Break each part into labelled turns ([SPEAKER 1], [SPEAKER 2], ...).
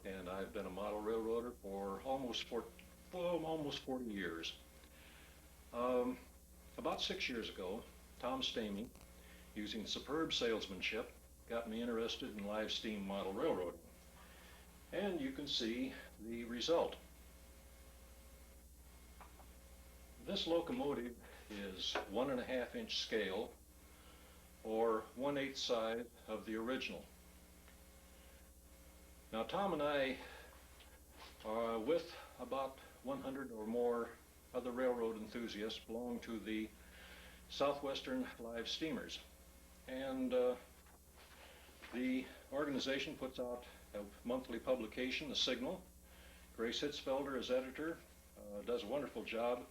[SPEAKER 1] and I've been a model railroader for almost 40 years. Um, about 6 years ago, Tom Stamey, using superb salesmanship, got me interested in live steam model railroading. And you can see the result. This locomotive is 1.5 inch scale, or 1/8 size of the original. Now Tom and I, with about 100 or more other railroad enthusiasts, belong to the Southwestern Live Steamers. And the organization puts out a monthly publication, The Signal. Grace Hitzfelder is editor, does a wonderful job.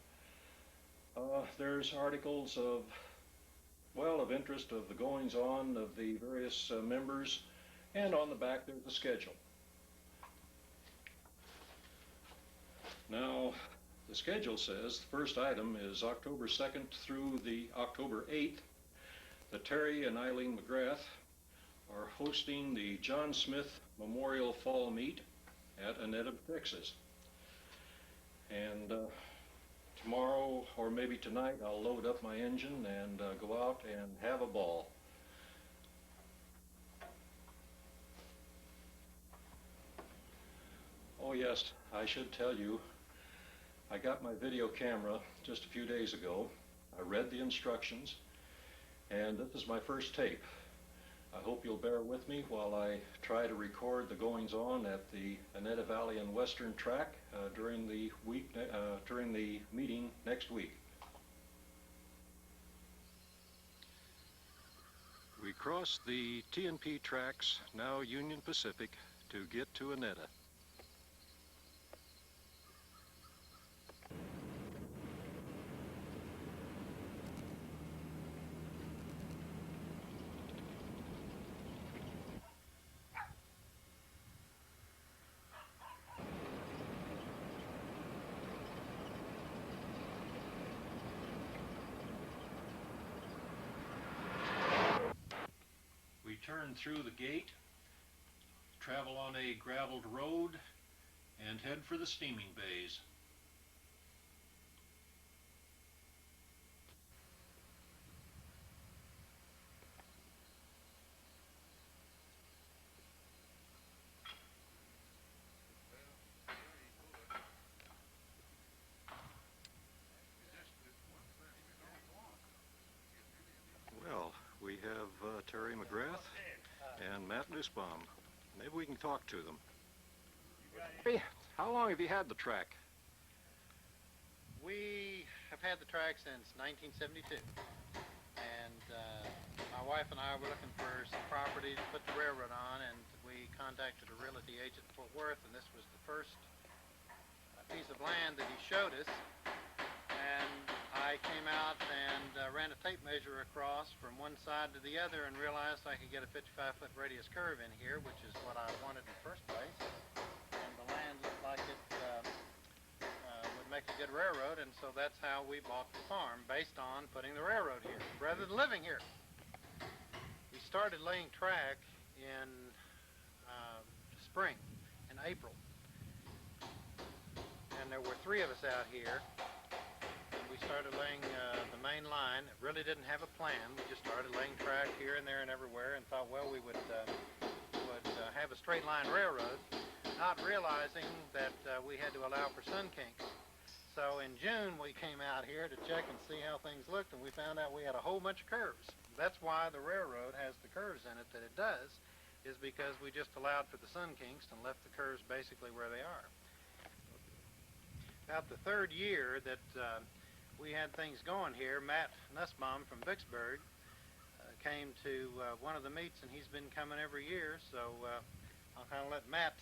[SPEAKER 1] There's articles of interest of the goings on of the various members, and on the back there's a schedule. Now, the schedule says the first item is October 2nd through the October 8th. That Terry and Eileen McGrath are hosting the John Smith Memorial Fall Meet at Annetta, Texas. And tomorrow, or maybe tonight, I'll load up my engine and go out and have a ball. Oh yes, I should tell you, I got my video camera just a few days ago. I read the instructions, and this is my first tape. I hope you'll bear with me while I try to record the goings on at the Annetta Valley and Western Track during the meeting next week. We cross the TNP tracks, now Union Pacific, to get to Annetta. We turn through the gate, travel on a graveled road, and head for the steaming bays. Well, we have Terry McGrath and Matt Nussbaum. Maybe we can talk to them. Hey, how long have you had the track?
[SPEAKER 2] We have had the track since 1972, and my wife and I were looking for some property to put the railroad on, and we contacted a realty agent in Fort Worth, and this was the first piece of land that he showed us. And I came out and ran a tape measure across from one side to the other and realized I could get a 55-foot radius curve in here, which is what I wanted in the first place. And the land looked like it would make a good railroad, and so that's how we bought the farm, based on putting the railroad here, rather than living here. We started laying track in spring, in April. And there were 3 of us out here. We started laying the main line. It really didn't have a plan. We just started laying track here and there and everywhere, and thought, well, we would have a straight line railroad, not realizing that we had to allow for sun kinks. So in June we came out here to check and see how things looked, and we found out we had a whole bunch of curves. That's why the railroad has the curves in it that it does, is because we just allowed for the sun kinks and left the curves basically where they are. About the 3rd year that we had things going here, Matt Nussbaum from Vicksburg came to one of the meets, and he's been coming every year, so I'll kind of let Matt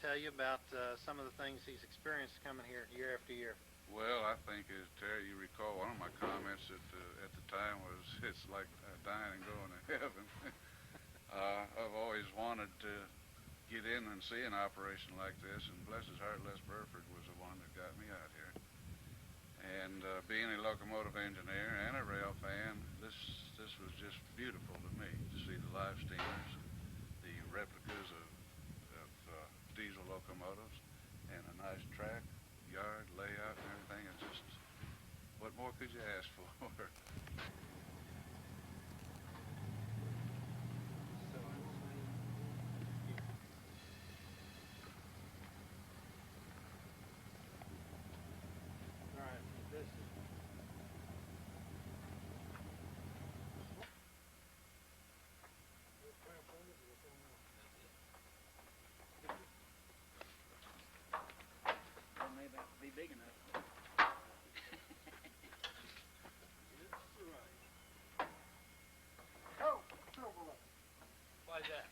[SPEAKER 2] tell you about some of the things he's experienced coming here year after year.
[SPEAKER 3] Well, I think, as Terry, you recall, one of my comments at the time was, it's like dying and going to heaven. I've always wanted to get in and see an operation like this, and bless his heart, Les Burford was the one that got me out here. And being a locomotive engineer and a rail fan, this was just beautiful to me, to see the live steamers, the replicas of as you asked for.
[SPEAKER 4] May about be big enough. Why is that?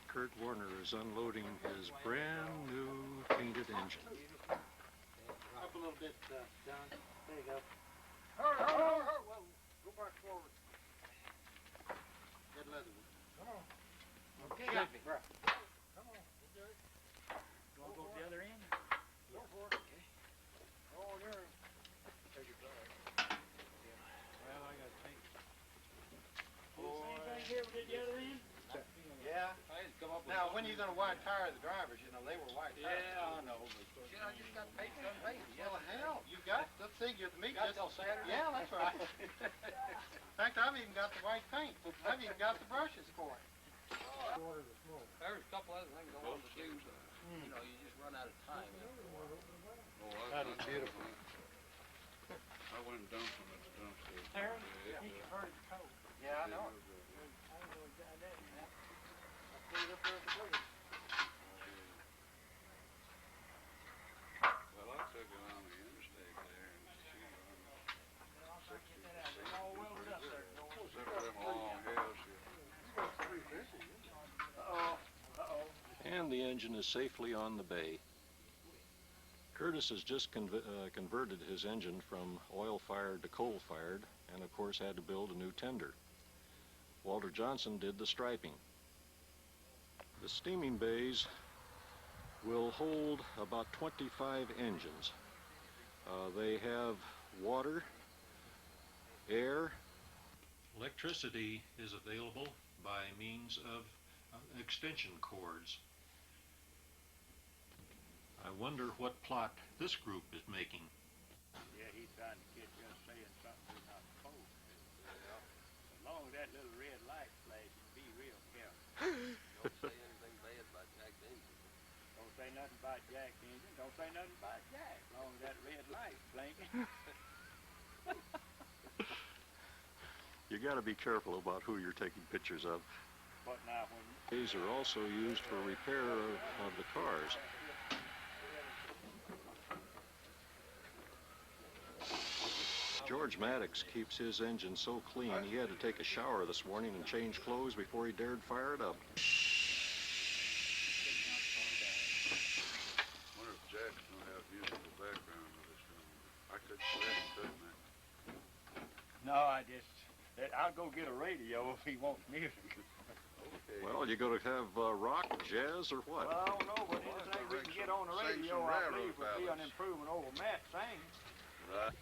[SPEAKER 1] Kurt Warner is unloading his brand new painted engine.
[SPEAKER 2] Up a little bit, John. There you go. Whoa. Go back forward. Good leather one. Come on.
[SPEAKER 4] Okay.
[SPEAKER 2] Got me. Come on.
[SPEAKER 4] You want to go to the other end?
[SPEAKER 2] Go for it. Okay. Oh, you're... There's your bag. Well, I got to paint.
[SPEAKER 4] Same thing here we did the other end?
[SPEAKER 2] Yeah. Now, when are you going to white tire the drivers? You know, they were white tires.
[SPEAKER 4] Yeah, I know. Shit, I just got paint done painted.
[SPEAKER 2] Well, hell, you got, let's see, you're the meat.
[SPEAKER 4] Got till Saturday?
[SPEAKER 2] Yeah, that's right. In fact, I've even got the white paint. I've even got the brushes for it.
[SPEAKER 4] There's a couple other things I wanted to do, but, you know, you just run out of time after a while.
[SPEAKER 3] Oh,
[SPEAKER 2] That is beautiful.
[SPEAKER 3] I went and dumped them at the dumpster.
[SPEAKER 4] Aaron?
[SPEAKER 3] Yeah.
[SPEAKER 4] He heard it cold.
[SPEAKER 2] Yeah, I know it.
[SPEAKER 4] I don't know exactly that.
[SPEAKER 2] I put it up there at the place.
[SPEAKER 3] Well, I took it on the interstate there and she
[SPEAKER 4] I'll try to get that out. It's all welded up there.
[SPEAKER 3] except for them long hills.
[SPEAKER 1] And the engine is safely on the bay. Curtis has just converted his engine from oil-fired to coal-fired, and of course had to build a new tender. Walter Johnson did the striping. The steaming bays will hold about 25 engines. They have water, air. Electricity is available by means of extension cords. I wonder what plot this group is making.
[SPEAKER 5] Yeah, he's trying to get you saying something we're not supposed to. As long as that little red light flashes, be real careful.
[SPEAKER 4] Don't say anything bad about Jack's engine.
[SPEAKER 5] Don't say nothing about Jack's engine. Don't say nothing about Jack. As long as that red light's blinking.
[SPEAKER 1] You got to be careful about who you're taking pictures of.
[SPEAKER 5] But now when
[SPEAKER 1] These are also used for repair of the cars. George Maddox keeps his engine so clean he had to take a shower this morning and change clothes before he dared fire it up.
[SPEAKER 3] Wonder if Jack's gonna have musical background with this film. I could swear, couldn't I?
[SPEAKER 5] no, I'll go get a radio if he wants music.
[SPEAKER 3] Okay.
[SPEAKER 1] Well, you going to have rock, jazz, or what?
[SPEAKER 5] Well, I don't know, but anything we can get on the
[SPEAKER 3] Sing
[SPEAKER 5] radio,
[SPEAKER 3] some
[SPEAKER 5] I
[SPEAKER 3] railroad
[SPEAKER 5] believe, would be an
[SPEAKER 3] ballads.
[SPEAKER 5] improvement over Matt singing.
[SPEAKER 3] Right.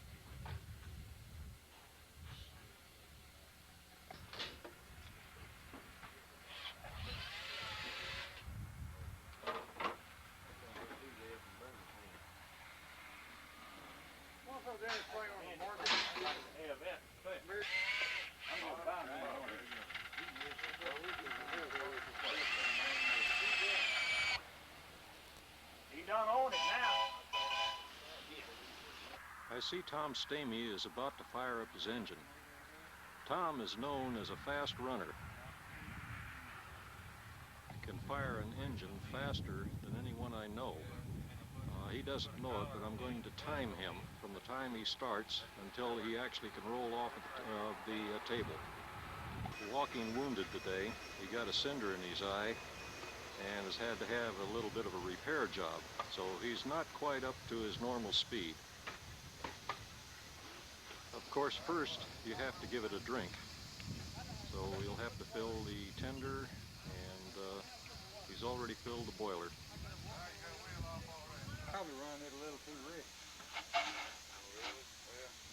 [SPEAKER 2] What's up there playing on the market?
[SPEAKER 5] Yeah, that. I'm gonna find one on it. He done own it now.
[SPEAKER 1] I see Tom Stamey is about to fire up his engine. Tom is known as a fast runner. He can fire an engine faster than anyone I know. He doesn't know it, but I'm going to time him from the time he starts until he actually can roll off of the table. Walking wounded today, he got a cinder in his eye and has had to have a little bit of a repair job, so he's not quite up to his normal speed. Of course, first you have to give it a drink, so you'll have to fill the tender, and he's already filled the boiler.
[SPEAKER 2] Probably running it a little too rich.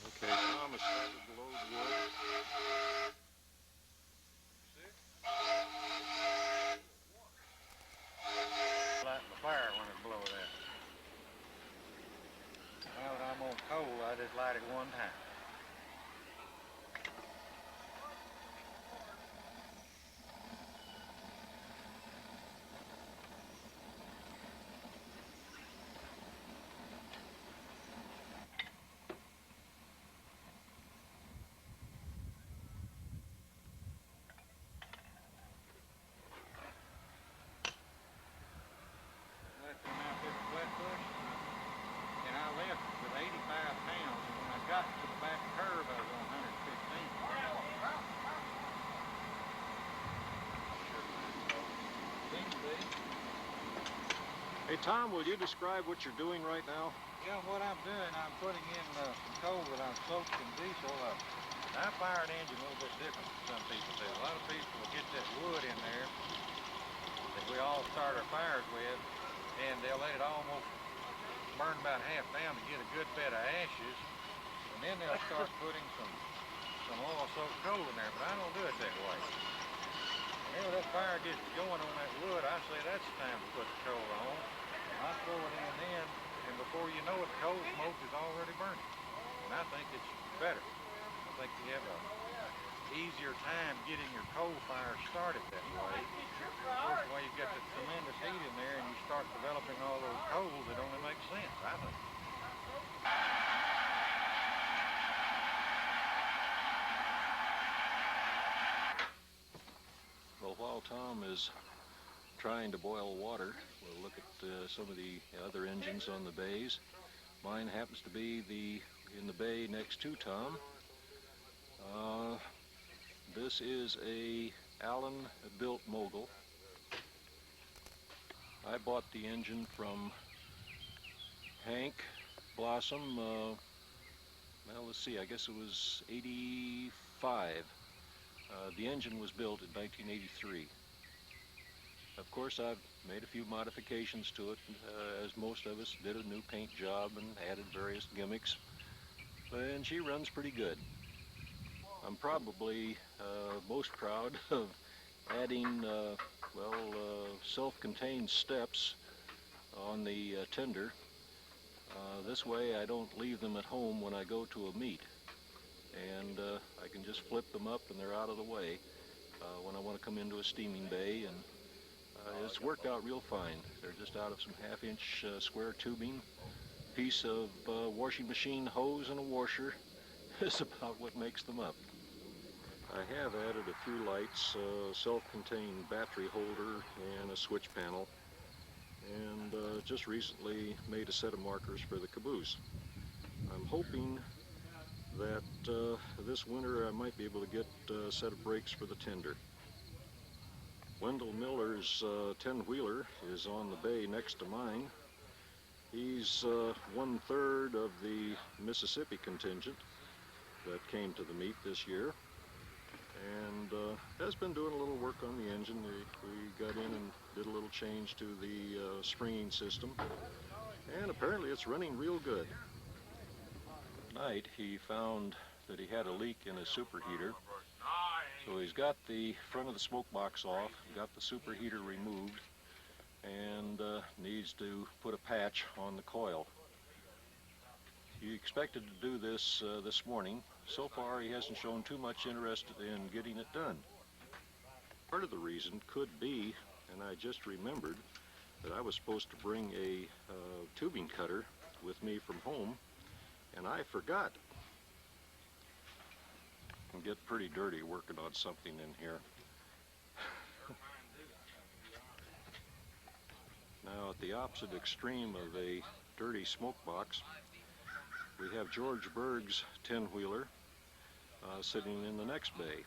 [SPEAKER 1] Okay, Tom has started to load wood.
[SPEAKER 2] this light at one time. Left him out there at Flatbush, and I left with 85 pounds, and when I got to the back curve, I was on 115. Seems to be.
[SPEAKER 1] Hey, Tom, will you describe what you're doing right now?
[SPEAKER 2] Yeah, what I'm doing, I'm putting in some coal that I've soaked in diesel. I fire an engine a little bit different than some people do. A lot of people will get that wood in there that we all start our fires with, and they'll let it almost burn about half down to get a good bed of ashes, and then they'll start putting some oil-soaked coal in there, but I don't do it that way. Whenever that fire gets going on that wood, I say that's time to put the coal on. I throw it in then, and before you know it, the coal smoke is already burning. And I think it's better. I think you have a easier time getting your coal fire started that way. Of course, while you've got the tremendous heat in there and you start developing all those coals, it only makes sense, I think.
[SPEAKER 1] Well, while Tom is trying to boil water, we'll look at some of the other engines on the bays. Mine happens to be in the bay next to Tom. This is a Allen-built Mogul. I bought the engine from Hank Blossom, well, let's see, I guess it was 85. The engine was built in 1983. Of course, I've made a few modifications to it, as most of us did a new paint job and added various gimmicks, and she runs pretty good. I'm probably most proud of adding, self-contained steps on the tender. This way I don't leave them at home when I go to a meet, and I can just flip them up and they're out of the way when I want to come into a steaming bay, and it's worked out real fine. They're just out of some half-inch square tubing. Piece of washing machine hose and a washer is about what makes them up. I have added a few lights, self-contained battery holder and a switch panel, and just recently made a set of markers for the caboose. I'm hoping that this winter I might be able to get a set of brakes for the tender. Wendell Miller's 10-wheeler is on the bay next to mine. He's 1/3 of the Mississippi contingent that came to the meet this year, and has been doing a little work on the engine. We got in and did a little change to the springing system, and apparently it's running real good. Tonight he found that he had a leak in his superheater, so he's got the front of the smoke box off, got the superheater removed, and needs to put a patch on the coil. He expected to do this this morning. So far he hasn't shown too much interest in getting it done. Part of the reason could be, and I just remembered, that I was supposed to bring a tubing cutter with me from home, and I forgot. It can get pretty dirty working on something in here. Now, at the opposite extreme of a dirty smoke box, we have George Berg's 10-wheeler sitting in the next bay.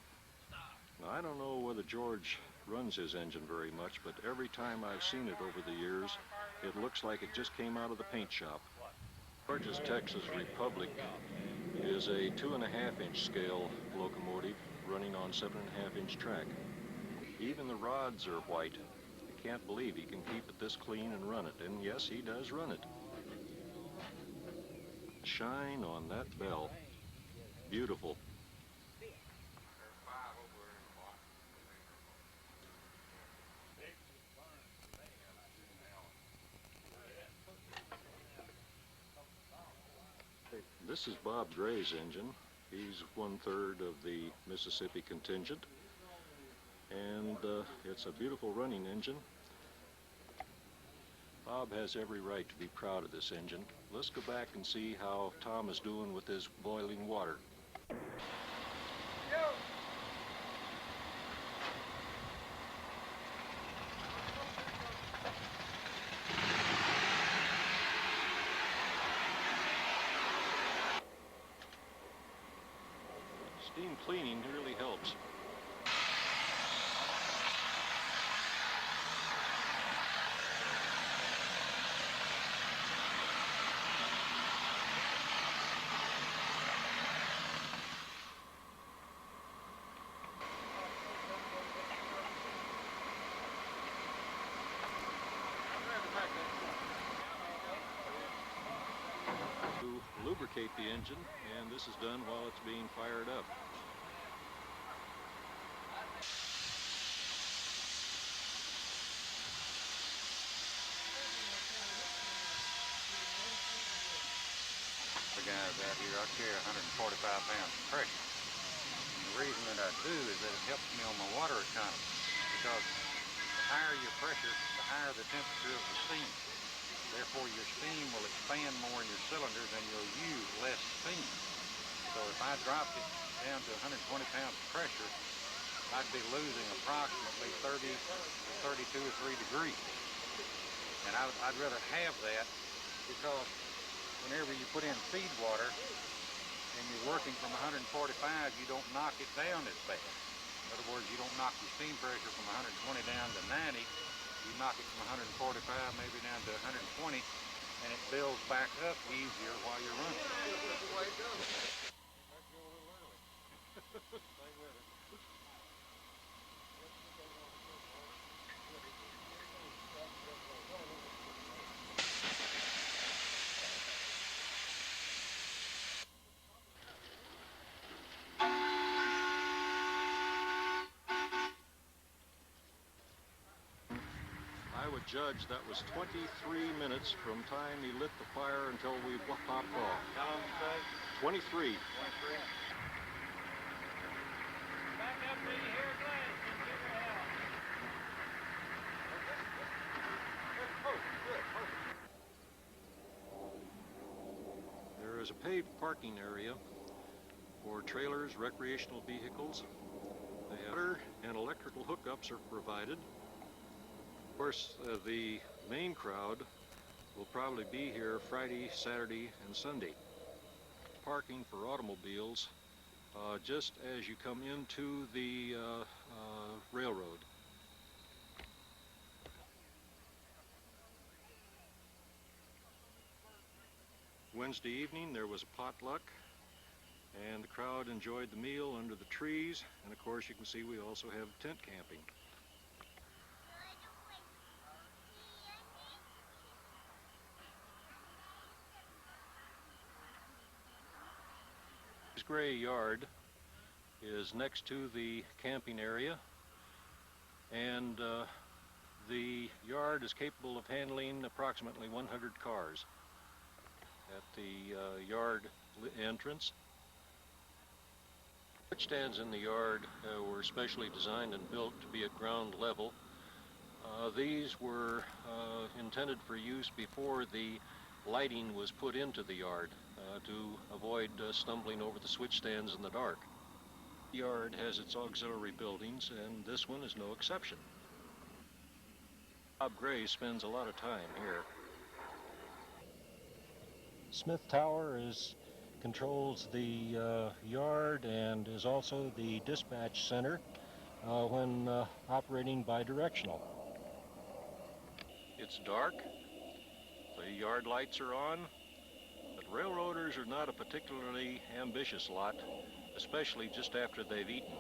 [SPEAKER 1] Now, I don't know whether George runs his engine very much, but every time I've seen it over the years, it looks like it just came out of the paint shop. George's Texas Republic is a 2.5-inch scale locomotive running on 7.5-inch track. Even the rods are white. I can't believe he can keep it this clean and run it, and yes, he does run it. Shine on that bell. Beautiful. This is Bob Gray's engine. He's 1/3 of the Mississippi contingent, and it's a beautiful running engine. Bob has every right to be proud of this engine. Let's go back and see how Tom is doing with his boiling water. Steam cleaning really helps. To lubricate the engine, and this is done while it's being fired up.
[SPEAKER 6] The guys out here, I carry 145 pounds of pressure. And the reason that I do is that it helps me on my water economy, because the higher your pressure, the higher the temperature of the steam. Therefore, your steam will expand more in your cylinders and you'll use less steam. So if I dropped it down to 120 pounds of pressure, I'd be losing approximately 30 to 32 or 3 degrees. And I'd rather have that, because whenever you put in feed water and you're working from 145, you don't knock it down as bad. In other words, you don't knock your steam pressure from 120 down to 90. You knock it from 145 maybe down to 120, and it builds back up easier while you're running.
[SPEAKER 1] I would judge that was 23 minutes from time he lit the fire until we popped off.
[SPEAKER 6] How long did it take?
[SPEAKER 1] 23.
[SPEAKER 6] 23.
[SPEAKER 5] Back up till you hear a blast and give her hell.
[SPEAKER 1] There is a paved parking area for trailers, recreational vehicles. The water and electrical hookups are provided. Of course, the main crowd will probably be here Friday, Saturday, and Sunday. Parking for automobiles just as you come into the railroad. Wednesday evening there was a potluck, and the crowd enjoyed the meal under the trees, and of course you can see we also have tent camping. Gray yard is next to the camping area, and the yard is capable of handling approximately 100 cars. At the yard entrance, switch stands in the yard were specially designed and built to be at ground level. These were intended for use before the lighting was put into the yard to avoid stumbling over the switch stands in the dark. The yard has its auxiliary buildings, and this one is no exception. Bob Gray spends a lot of time here. Smith Tower controls the yard and is also the dispatch center when operating bidirectional. It's dark, the yard lights are on, but railroaders are not a particularly ambitious lot, especially just after they've eaten.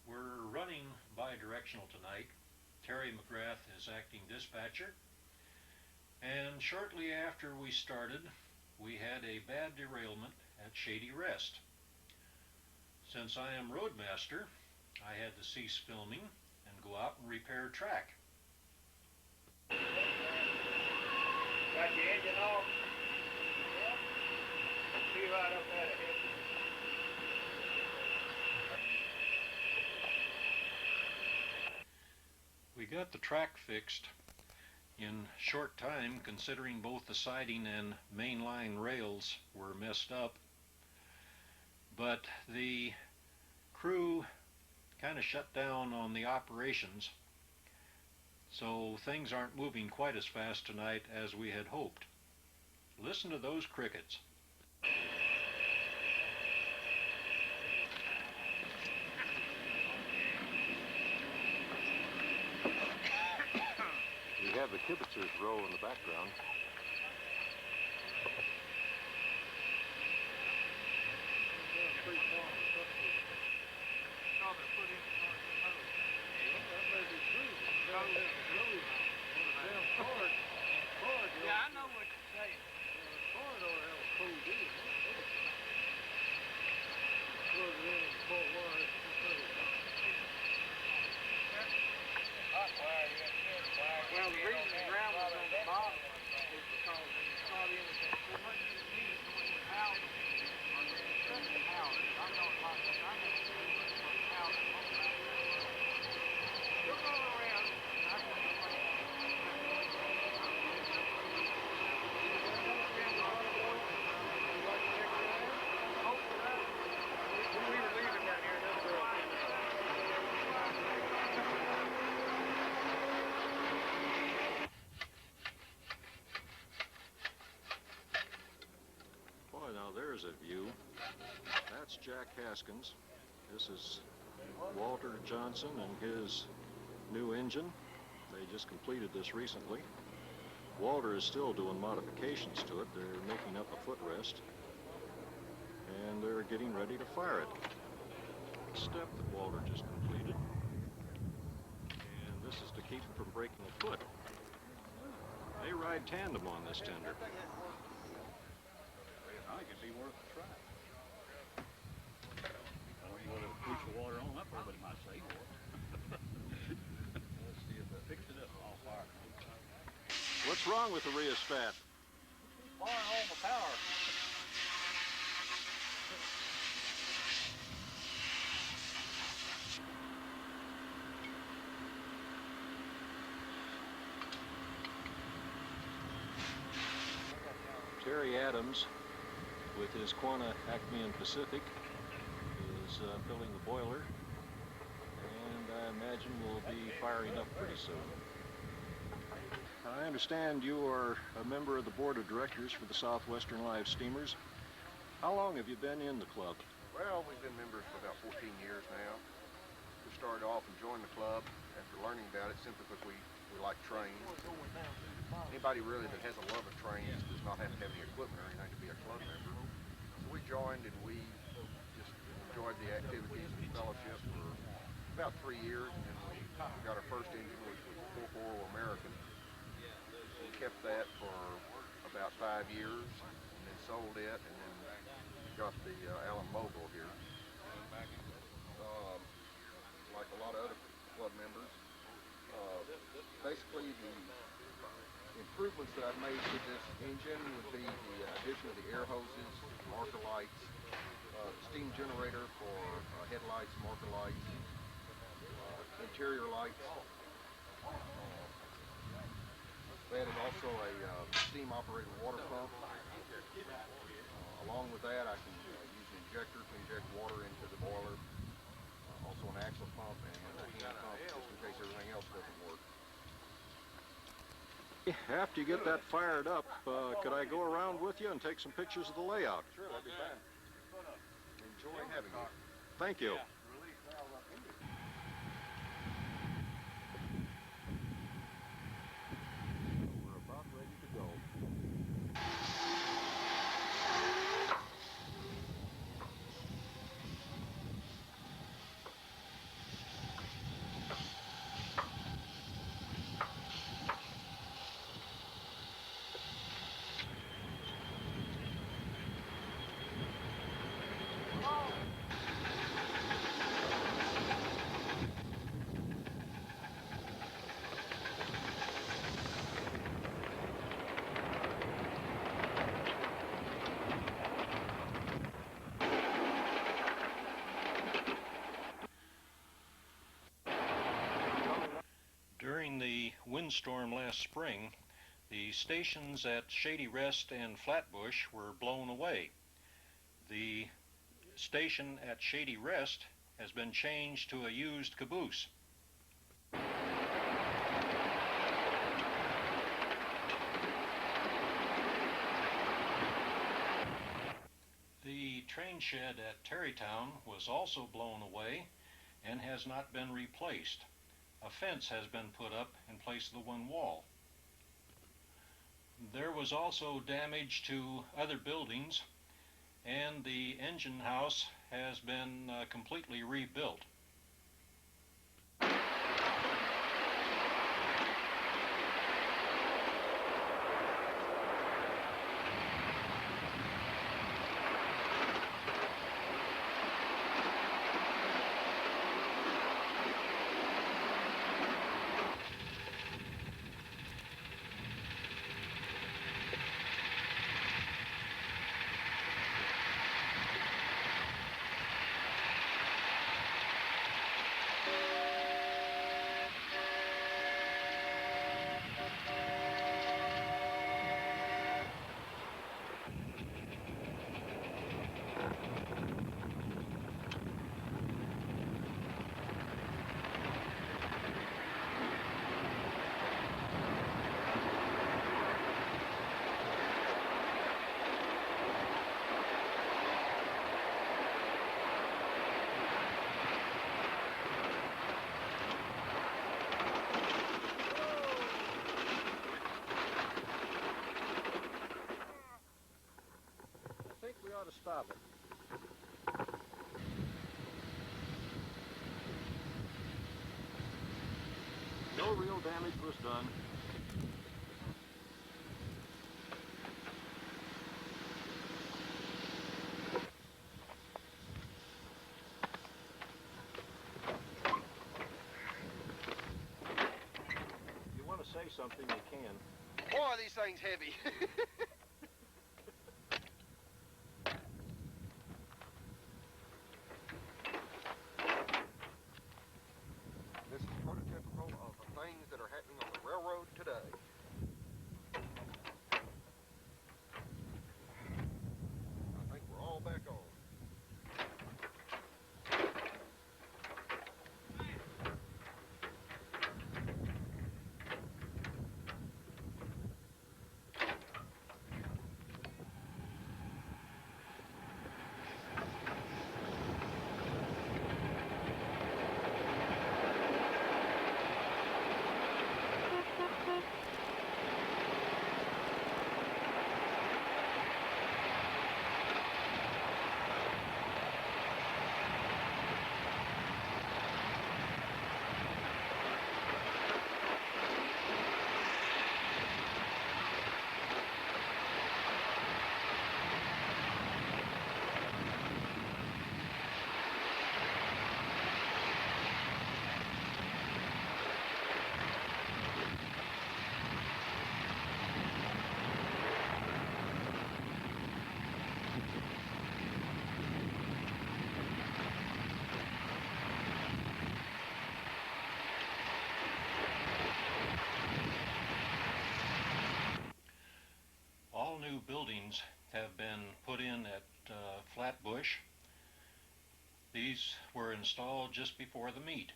[SPEAKER 1] We're running bi-directional tonight. Terry McGrath is acting dispatcher. And shortly after we started, we had a bad derailment at Shady Rest. Since I am roadmaster, I had to cease filming and go out and repair track.
[SPEAKER 5] Got your engine off? Yeah. See right up there ahead.
[SPEAKER 1] We got the track fixed in short time, considering both the siding and mainline rails were messed up. But the crew kind of shut down on the operations, so things aren't moving quite as fast tonight as we had hoped. Listen to those crickets.
[SPEAKER 7] We have the Kibitzers row in the background.
[SPEAKER 5] Yeah, I know what you're saying. Well, the reason the ground was on the bottom is because when you start in with that 400 meters going to house, I'm not like that. I'm not sure what the house is on that. You're going around, and I can we were leaving down here, another girl came in.
[SPEAKER 1] Boy, now there's a view. That's Jack Haskins. This is Walter Johnson and his new engine. They just completed this recently. Walter is still doing modifications to it. They're making up a footrest, and they're getting ready to fire it. Step that Walter just completed, and this is to keep him from breaking a foot. They ride tandem on this tender.
[SPEAKER 8] I think it'd be worth a try. I don't know whether to push the water on up there, but it might save water. Let's see if it picks it up. I'll fire it.
[SPEAKER 1] What's wrong with the rheostat?
[SPEAKER 8] Firing all the power.
[SPEAKER 1] Terry Adams, with his Quanta Acme and Pacific, is filling the boiler, and I imagine we'll be firing up pretty soon. I understand you are a member of the board of directors for the Southwestern Live Steamers. How long have you been in the club?
[SPEAKER 9] Well, we've been members for about 14 years now. We started off and joined the club after learning about it simply because we like trains. Anybody really that has a love of trains does not have to have any equipment or anything to be a club member. So we joined and we just enjoyed the activities and fellowship for about 3 years, and then we got our first engine, which was a 440 American. We kept that for about 5 years and then sold it, and then got the Allen Mogul here. Like a lot of other club members, basically the improvements that I've made to this engine would be the addition of the air hoses, marker lights, steam generator for headlights, marker lights, interior lights. We added also a steam-operated water pump. Along with that, I can use an injector to inject water into the boiler. Also an axle pump and a hand pump just in case everything else doesn't work.
[SPEAKER 7] After you get that fired up, could I go around with you and take some pictures of the layout?
[SPEAKER 9] Sure, that'd be fine. Enjoy having you.
[SPEAKER 7] Thank you. We're about ready to go.
[SPEAKER 1] During the windstorm last spring, the stations at Shady Rest and Flatbush were blown away. The station at Shady Rest has been changed to a used caboose. The train shed at Terrytown was also blown away and has not been replaced. A fence has been put up in place of the one wall. There was also damage to other buildings, and the engine house has been completely rebuilt.
[SPEAKER 7] I think we ought to stop it. No real damage was done. If you want to say something, you can.
[SPEAKER 9] Boy, are these things heavy. This is prototypical of the things that are happening on the railroad today. I think we're all back on.
[SPEAKER 1] new buildings have been put in at Flatbush. These were installed just before the meet.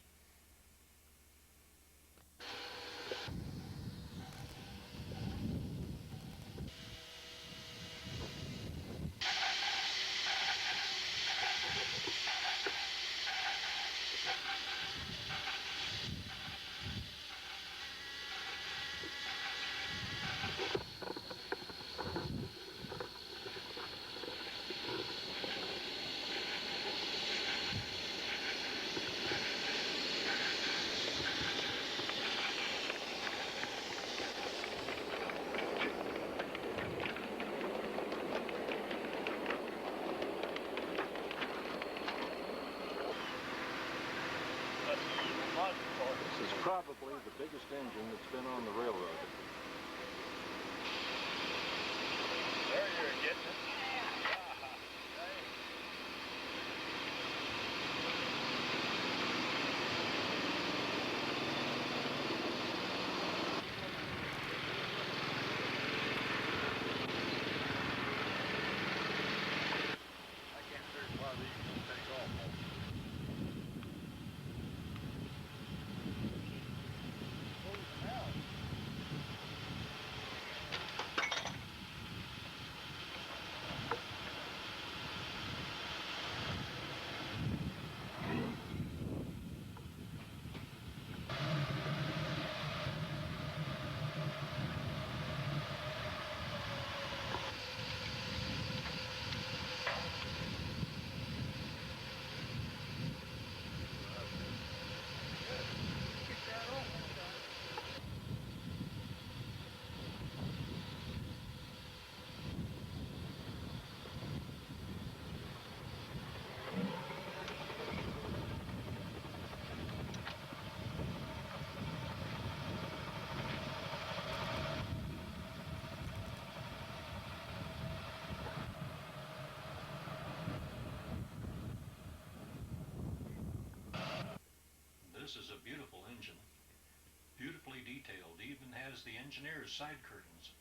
[SPEAKER 7] This is probably the biggest engine that's been on the railroad.
[SPEAKER 5] There you're getting it. I can't figure why these don't take off.
[SPEAKER 1] This is a beautiful engine, beautifully detailed, even has the engineer's side curtains.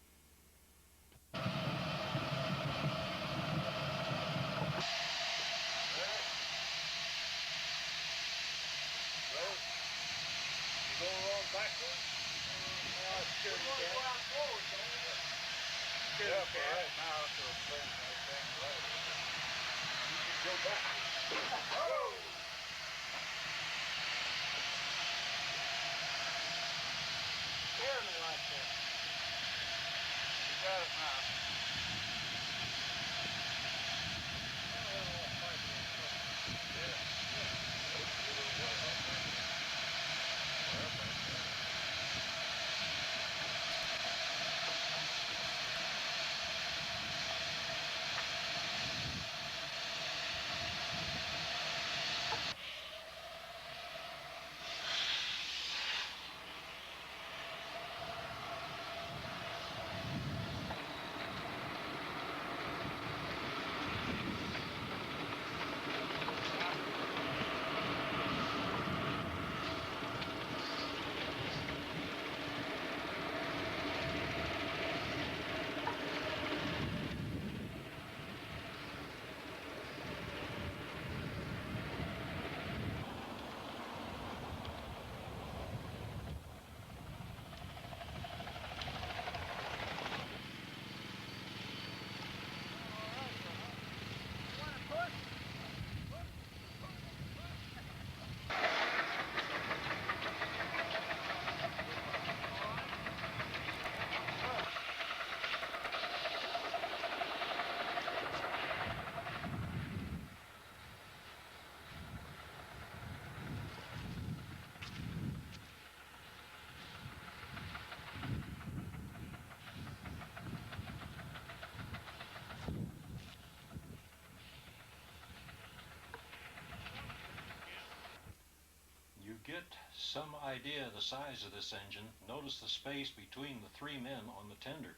[SPEAKER 1] Get some idea of the size of this engine, notice the space between the three men on the tender.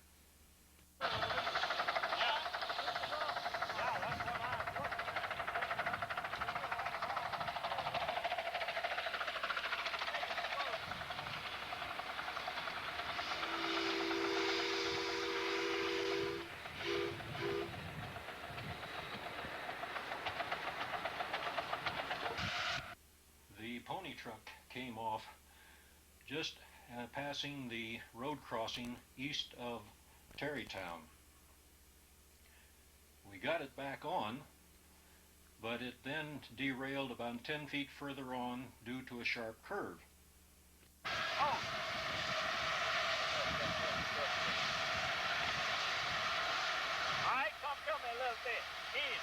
[SPEAKER 1] came off just passing the road crossing east of Terrytown. We got it back on, but it then derailed about 10 feet further on due to a sharp curve.
[SPEAKER 5] Alright, come me a little bit. Easy.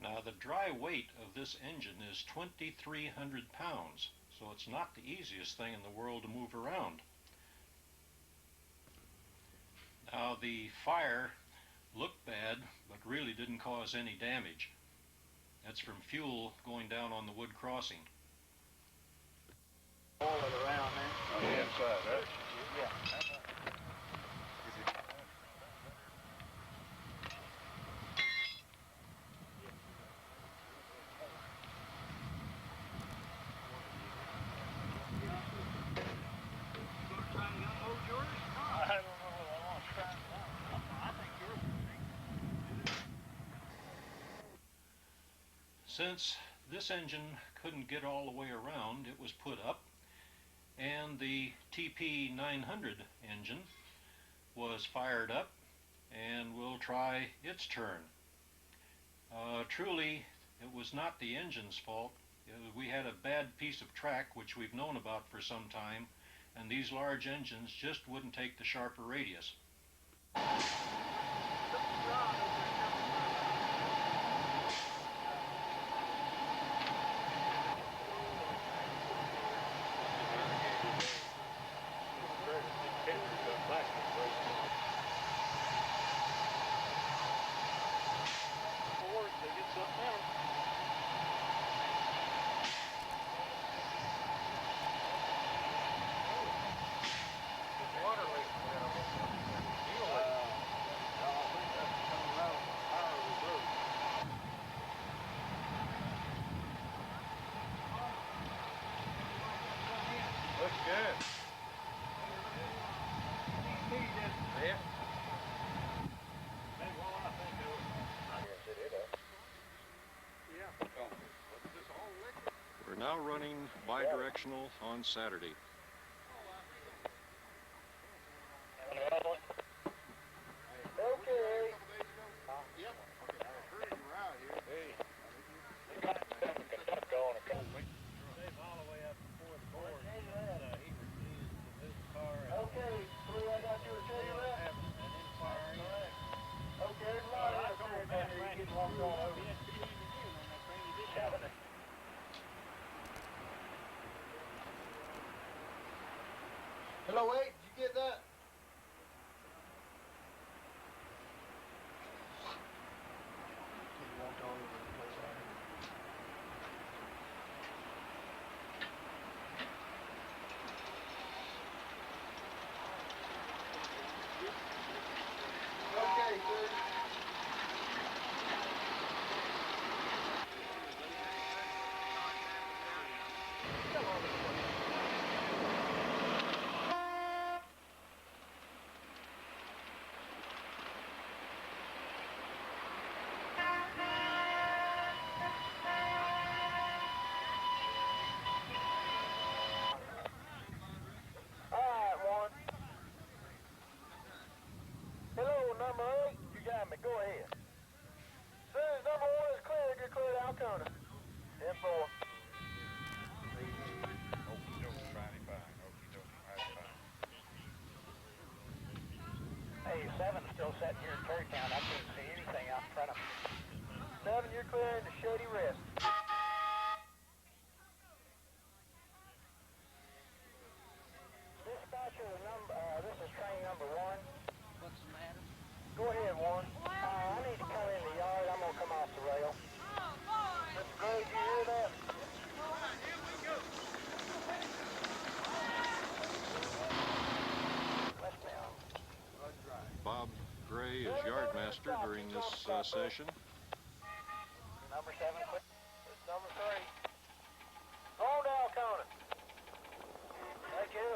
[SPEAKER 1] Now the dry weight of this engine is 2,300 pounds, so it's not the easiest thing in the world to move around. Now the fire looked bad, but really didn't cause any damage. That's from fuel going down on the wood crossing.
[SPEAKER 5] All it around there.
[SPEAKER 3] On the inside, right?
[SPEAKER 5] Yeah.
[SPEAKER 1] Since this engine couldn't get all the way around, it was put up, and the TP900 engine was fired up, and we'll try its turn. Truly, it was not the engine's fault. We had a bad piece of track, which we've known about for some time, and these large engines just wouldn't take the sharper radius.
[SPEAKER 3] Looks good.
[SPEAKER 7] We're now running bidirectional on Saturday.
[SPEAKER 9] Hello, wait, did you get that? Okay, sir.
[SPEAKER 5] Still sitting here in Terrytown. I couldn't see anything out in front of me.
[SPEAKER 9] 7, you're clearing to Shady Rest.
[SPEAKER 5] Dispatcher, this is train number 1.
[SPEAKER 4] What's the matter?
[SPEAKER 5] Go ahead, 1. I need to come in the yard. I'm going to come off the rail. Mr. Gray, did you hear that?
[SPEAKER 7] Bob Gray is yardmaster during this session.
[SPEAKER 5] Number 7, it's number 3. Go on down, Conan. Thank you.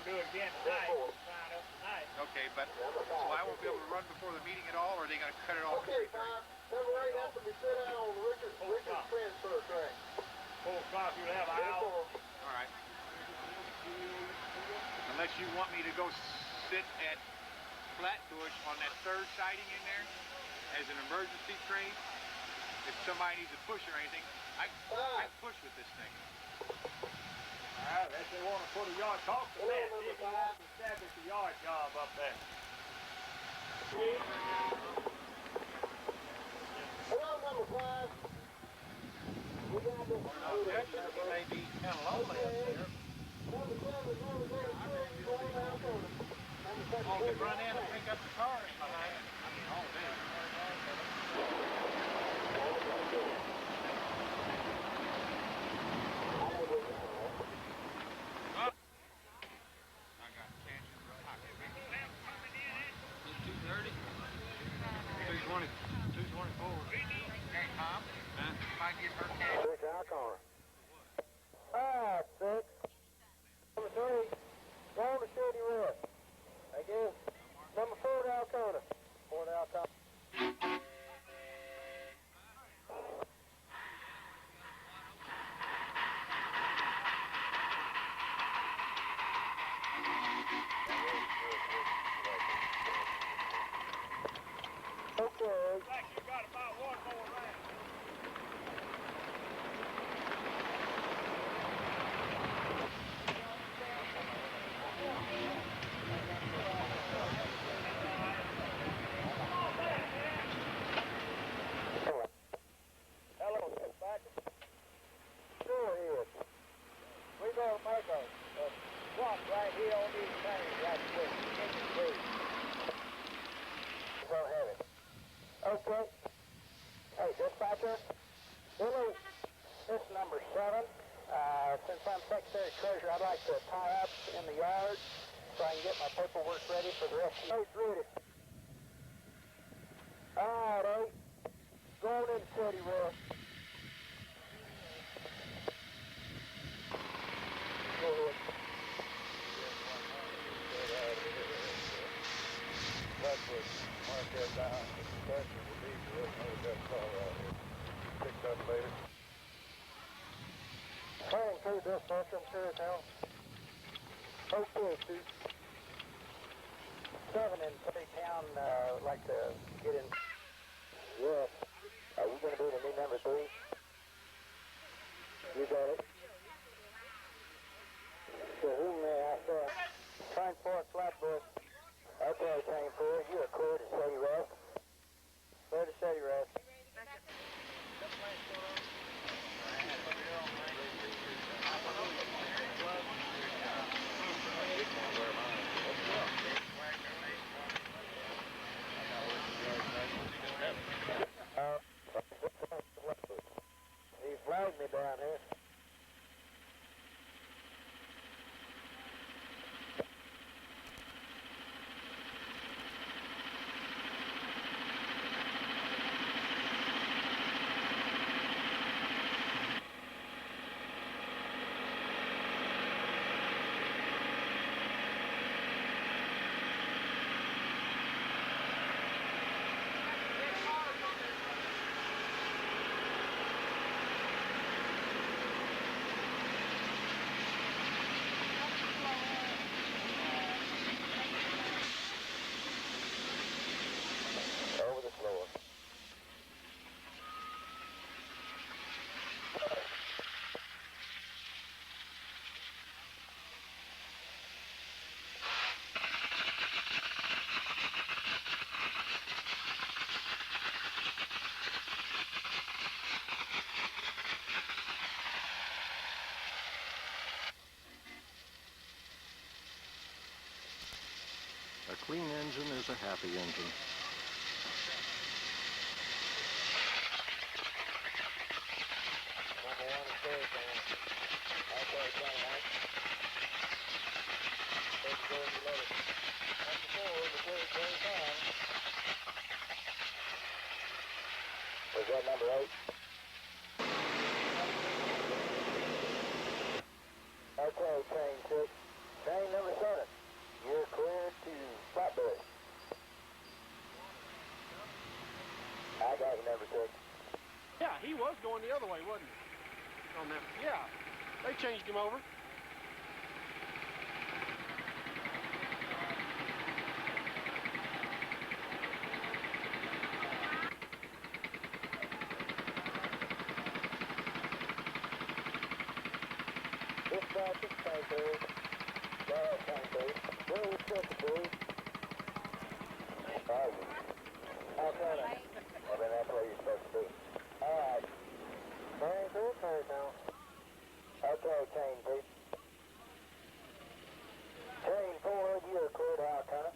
[SPEAKER 5] gonna do it again tonight. Sign up tonight.
[SPEAKER 8] Okay, but, so I won't be able to run before the meeting at all, or are they gonna cut it off at 3:30?
[SPEAKER 9] Number 8 has to be set out on the Richard transfer track.
[SPEAKER 5] 4 o'clock, you'll have an hour.
[SPEAKER 8] All right. Unless you want me to go sit at Flatbush on that third siding in there as an emergency train, if somebody needs a push or anything, I can push with this thing.
[SPEAKER 5] Unless they want to put a yard, talk to that. See if he wants to establish a yard job up there.
[SPEAKER 9] Hello, number 5. We got this.
[SPEAKER 2] He may be kind of lonely up there.
[SPEAKER 9] Number 7, number 32, going down corner.
[SPEAKER 2] Oh, they run in and pick up the cars behind it. I mean, all day.
[SPEAKER 8] I got cash in my pocket.
[SPEAKER 4] 230?
[SPEAKER 8] 220, 224. Hey, Tom? Huh? Might get her cash.
[SPEAKER 9] 6 out corner. 5, 6. Number 3, going to Shady Road. Again, number 4 down corner. 4 down corner. Okay.
[SPEAKER 5] Like you got about one more round.
[SPEAKER 9] Hello, back. Sure is. We're going to make a swap right here on these trains right quick. We're going to have it. Okay. Hey, dispatcher. Hello. This is number 7. Since I'm Secretary Treasurer, I'd like to tie up in the yard so I can get my paperwork ready for the rest of the day. Ready. All right, 8. Going in City Road. Go ahead. That's what Marquez down. That's what we need to know that car out here. Picked up later. Turn through this mushroom here now. Okay, Steve. 7 in Town, like to get in. Yes. Are you going to be the new number 3? You got it. So who may I say? Train 4 Flatbush. Okay, Train 4, you are clear to City Road. Clear to City Road. He flagged me down here. Over the floor.
[SPEAKER 7] A clean engine is a happy engine.
[SPEAKER 9] Number 1 is there, okay, Train 8. Let's go and let it. Number 4 is the very, very fine. Was that number 8? Okay, Train 6.
[SPEAKER 10] Train number 7, you're cleared to Flatbush. I got you, number 6.
[SPEAKER 11] Yeah, he was going the other way, wasn't he? On that, yeah. They changed him over.
[SPEAKER 10] Dispatch is 23. Dallas 23. Blue 52. Alright. Well, then that's where you're supposed to be. Alright. Turning through Fairtown. Okay, chain 3. Chain 4, you're clear to Alcona.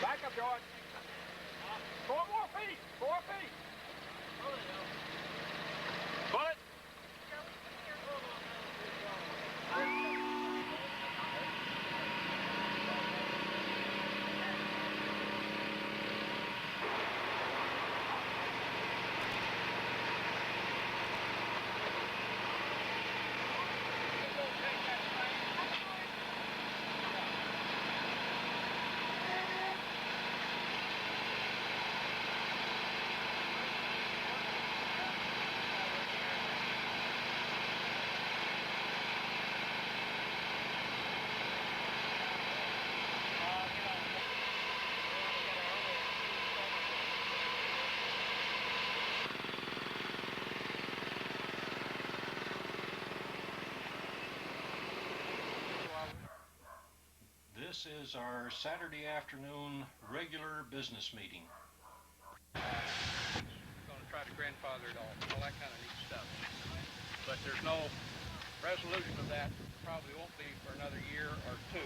[SPEAKER 11] Back up, George. 4 more feet. 4 feet. Bullet.
[SPEAKER 1] This is our Saturday afternoon regular business meeting.
[SPEAKER 8] Gonna try to grandfather it all that kind of neat stuff. But there's no resolution of that, probably won't be for another year or two.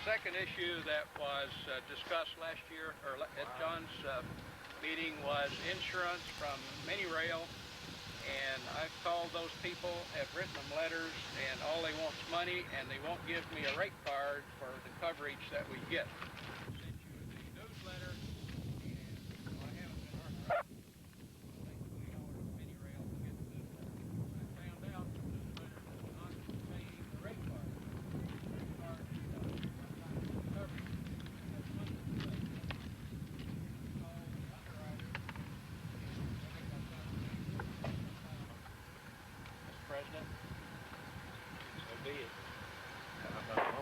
[SPEAKER 8] Second issue that was discussed last year, or at John's meeting, was insurance from Mini Rail. And I've called those people, have written them letters, and all they want is money, and they won't give me a rate card for the coverage that we get. Sent you a newsletter, and I haven't been heard. It'll take $20 to Mini Rail to get the newsletter. I found out the newsletter does not contain the rate card. The rate card is coverage. That's money to pay. Call the underwriter. President, so be it.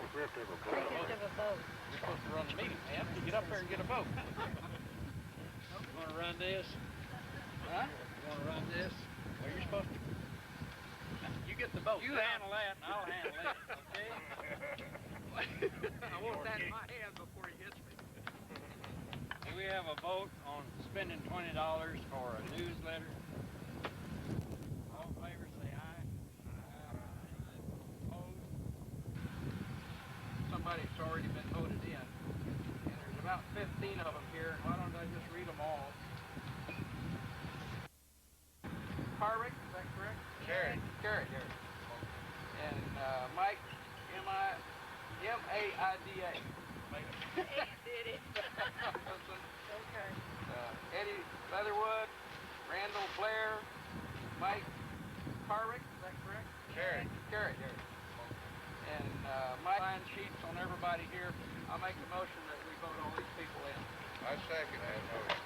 [SPEAKER 6] We have to have a vote.
[SPEAKER 8] You're supposed to run the meeting, man. You get up there and get a vote. You want to run this? Huh? You want to run this? Well, you're supposed to. You get the vote. You handle that, and I'll handle it, okay? I want that in my hand before he hits me.
[SPEAKER 5] Do we have a vote on spending $20 for a newsletter? All in favor, say aye. Opposed?
[SPEAKER 8] Somebody's already been voted in, and there's about 15 of them here. Why don't I just read them all? Harwick, is that correct? Carrot. And Mike, M-A-I-D-A.
[SPEAKER 12] Did it.
[SPEAKER 8] Okay.
[SPEAKER 4] Eddie Leatherwood, Randall Blair, Mike Carrick, is that correct? Carrick. And Mike line sheets on everybody here. I'll make the motion that we vote all these people in.
[SPEAKER 3] I second that motion.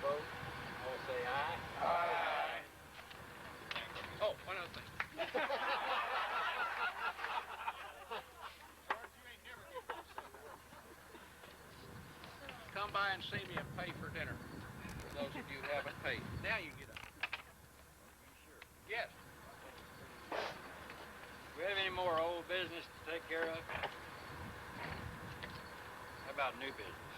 [SPEAKER 4] Vote. All say aye.
[SPEAKER 3] Aye.
[SPEAKER 4] Oh, one other thing. Come by and see me and pay for dinner. For those of you who haven't paid. Now you get up. Yes.
[SPEAKER 5] Do we have any more old business to take care of? How about new business?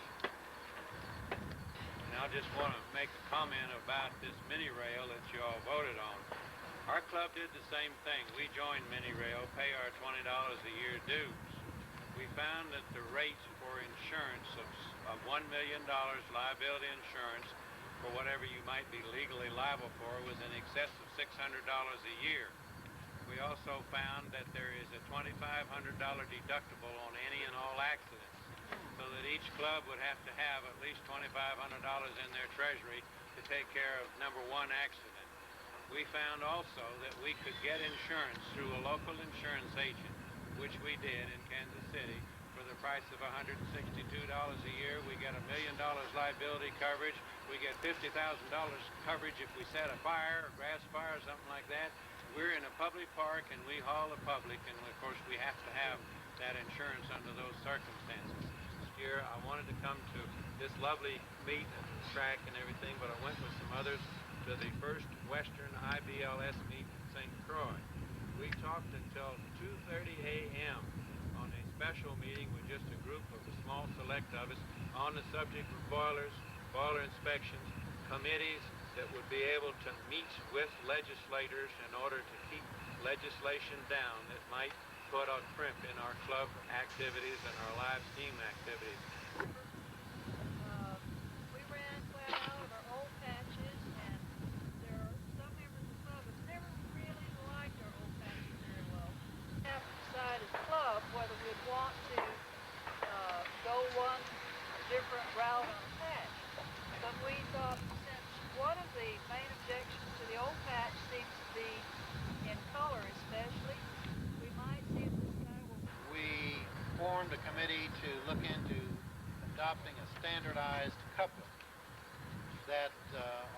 [SPEAKER 5] And I just want to make a comment about this mini rail that you all voted on. Our club did the same thing. We joined mini rail, pay our $20 a year dues. We found that the rates for insurance of $1 million liability insurance for whatever you might be legally liable for was in excess of $600 a year. We also found that there is a $2,500 deductible on any and all accidents, so that each club would have to have at least $2,500 in their treasury to take care of number one accident. We found also that we could get insurance through a local insurance agent, which we did in Kansas City, for the price of $162 a year. We get $1 million liability coverage. We get $50,000 coverage if we set a fire, a grass fire, or something like that. We're in a public park and we haul the public, and of course we have to have that insurance under those circumstances. This year I wanted to come to this lovely meet at the track and everything, but I went with some others to the first Western IBLS meet in St. Croix. We talked until 2:30 a.m. on a special meeting with just a group of a small select of us on the subject of boilers, boiler inspections, committees that would be able to meet with legislators in order to keep legislation down that might put a crimp in our club activities and our live steam activities.
[SPEAKER 12] We ran flat out of our old patches, and there are some members of the club that never really liked our old patches very well. We have to decide as a club whether we'd want to go one different route on a patch. But we thought, since one of the main objections to the old patch seems to be in color especially, we might see if this guy will...
[SPEAKER 2] We formed a committee to look into adopting a standardized coupler that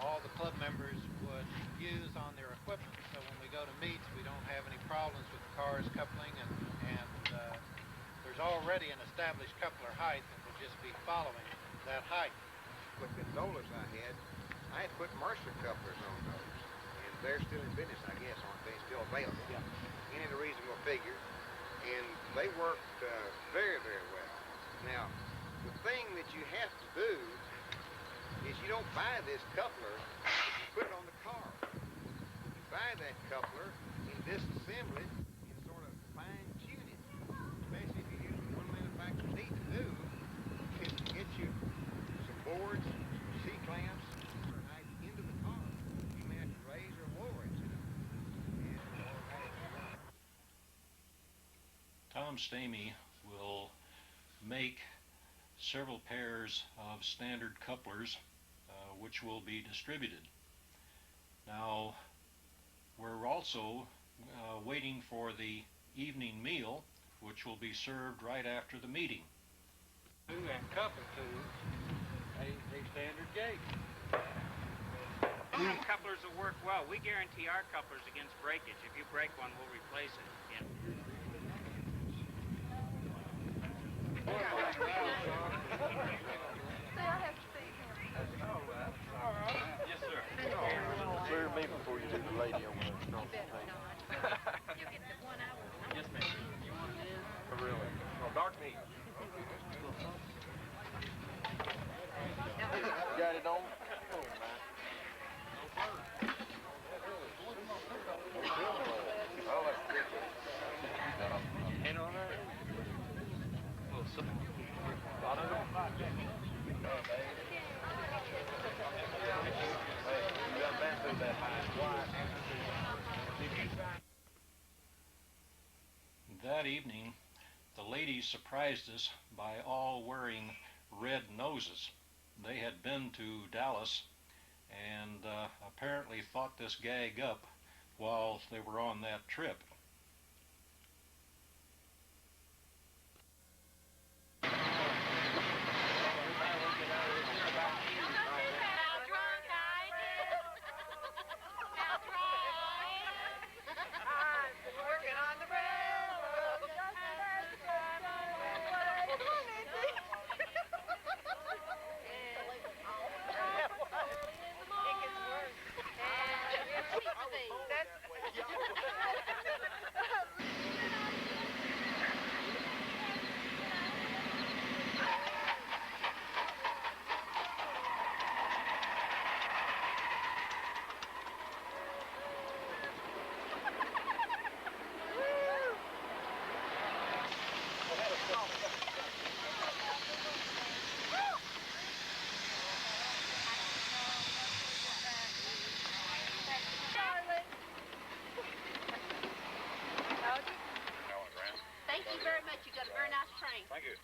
[SPEAKER 2] all the club members would use on their equipment. So when we go to meets, we don't have any problems with the cars coupling, and there's already an established coupler height that will just be following that height.
[SPEAKER 9] With the Zolas I had put Mercer couplers on those, and they're still in business, I guess, aren't they? Still available.
[SPEAKER 2] Yeah.
[SPEAKER 9] In a reasonable figure, and they worked very, very well. Now, the thing that you have to do is you don't buy this coupler and put it on the car. You buy that coupler and disassemble it and sort of fine-tune it. Especially if you use what manufacturers need to do is to get you some boards, C-clamps, or knife into the car. You may have to raise or lower it, you know.
[SPEAKER 1] Tom Stamey will make several pairs of standard couplers which will be distributed. Now, we're also waiting for the evening meal, which will be served right after the meeting.
[SPEAKER 5] And couple to a standard gauge.
[SPEAKER 13] Some couplers will work well. We guarantee our couplers against breakage. If you break one, we'll replace it.
[SPEAKER 5] Yes, sir.
[SPEAKER 7] Clear me before you get the lady on the north page.
[SPEAKER 5] Yes, ma'am.
[SPEAKER 7] Really? Oh, dark meat. Got it on? Oh, that's good.
[SPEAKER 5] And on there? Well, so,
[SPEAKER 1] That evening, the ladies surprised us by all wearing red noses. They had been to Dallas and apparently thought this gag up while they were on that trip.
[SPEAKER 14] Thank you very much. You got a very nice train.
[SPEAKER 5] Thank you.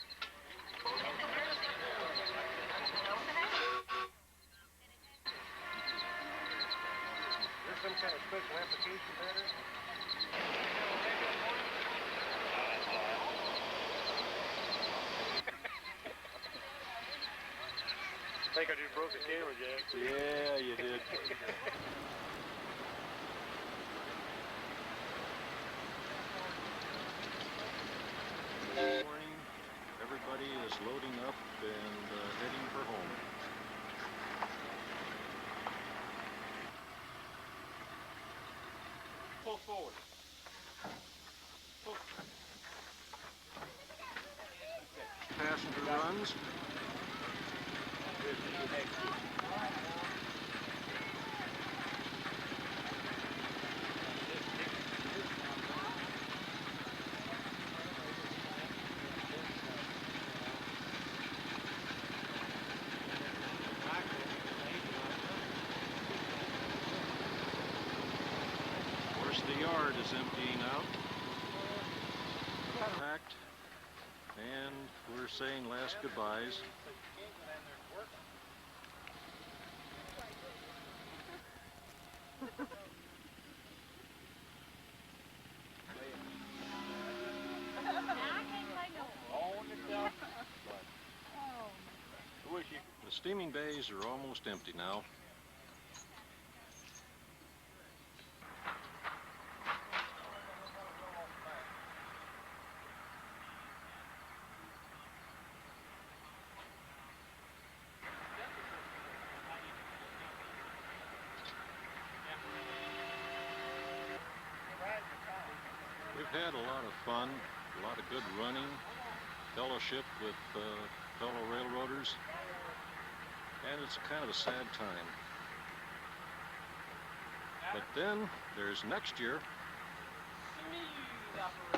[SPEAKER 11] There's some kind of special application better? I think I just broke the camera, Jack.
[SPEAKER 7] Yeah, you did. Good morning. Everybody is loading up and heading for home.
[SPEAKER 11] Pull forward.
[SPEAKER 7] Passenger runs. Of course, the yard is emptying out. Packed. And we're saying last goodbyes. The steaming bays are almost empty now. We've had a lot of fun, a lot of good running, fellowship with fellow railroaders, and it's kind of a sad time. But then there's next year.
[SPEAKER 4] Smooth operation.